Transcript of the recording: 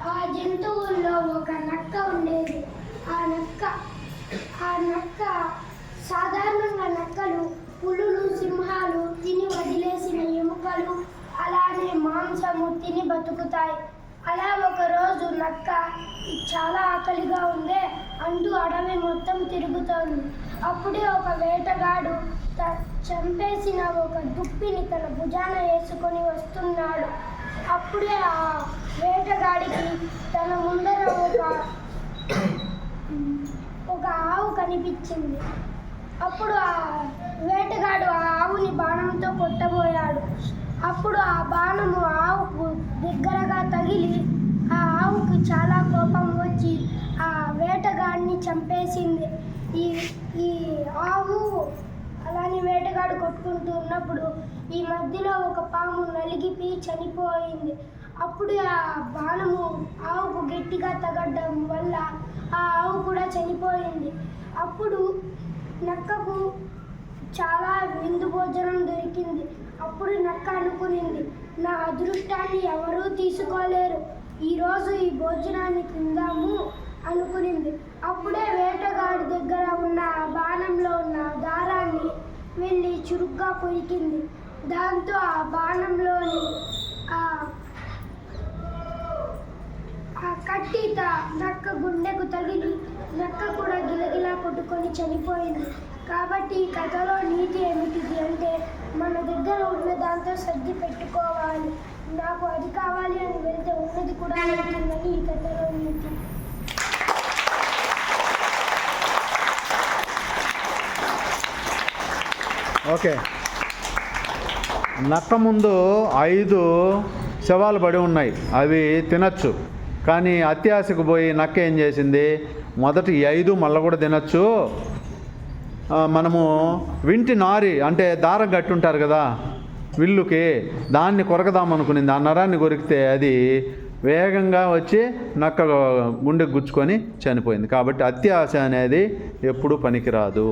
ఆ జంతువుల్లో ఒక నక్క ఉండేది. ఆ నక్క సాధారణంగా నక్కలు పులులు, సింహాలు తిని వదిలేసిన ఎముకలు, అలానే మాంసము తిని బతుకుతాయి. అలా ఒకరోజు నక్క చాలా ఆకలిగా ఉందే అంటూ అడవి మొత్తం తిరుగుతోంది. అప్పుడే ఒక వేటగాడు చంపేసిన ఒక దుప్పిని తన భుజాన వేసుకొని వస్తున్నాడు. అప్పుడే ఆ వేటగాడికి తన ముందర ఒక ఆవు కనిపించింది. అప్పుడు ఆ వేటగాడు ఆ ఆవుని బాణంతో కొట్టబోయాడు. అప్పుడు ఆ బాణము ఆవుకు దగ్గరగా తగిలి ఆ ఆవుకు చాలా కోపం వచ్చి ఆ వేటగాడిని చంపేసింది. ఈ ఆవు అలానే వేటగాడు కొట్టుకుంటూ ఉన్నప్పుడు ఈ మధ్యలో ఒక పాము నలిగిపి చనిపోయింది. అప్పుడు ఆ బాణము ఆవుకు గట్టిగా తగలడం వల్ల ఆ ఆవు కూడా చనిపోయింది. అప్పుడు నక్కకు చాలా విందు భోజనం దొరికింది. అప్పుడు నక్క అనుకునింది, నా అదృష్టాన్ని ఎవరూ తీసుకోలేరు, ఈరోజు ఈ భోజనాన్ని తిందాము అనుకునింది. అప్పుడే వేటగాడి దగ్గర ఉన్న బాణంలో ఉన్న దారాన్ని వెళ్ళి చురుగ్గా కొరికింది. దాంతో ఆ బాణంలోని ఆ కట్టి నక్క గుండెకు తగిలి నక్క కూడా గిలగిలా కొట్టుకొని చనిపోయింది. కాబట్టి ఈ కథలో నీతి ఏమిటిది అంటే, మన దగ్గర ఉన్న దాంతో సర్ది పెట్టుకోవాలి. నాకు అది కావాలి అని వెళ్తే ఉన్నది కూడా ఉంటుందని ఈ కథలో నీతి. ఓకే. నక్క ముందు 5 శవాలు పడి ఉన్నాయి, అవి తినచ్చు. కానీ అత్యాశకు పోయి నక్క ఏం చేసింది, మొదటి 5 మళ్ళీ కూడా తినచ్చు, మనము వింటి నారి అంటే దారం కట్టి ఉంటారు కదా విల్లుకి, దాన్ని కొరకదాం అనుకునింది. ఆ నరాన్ని కొరికితే అది వేగంగా వచ్చి నక్క గుండెకు గుచ్చుకొని చనిపోయింది. కాబట్టి అత్యాశ అనేది ఎప్పుడూ పనికిరాదు.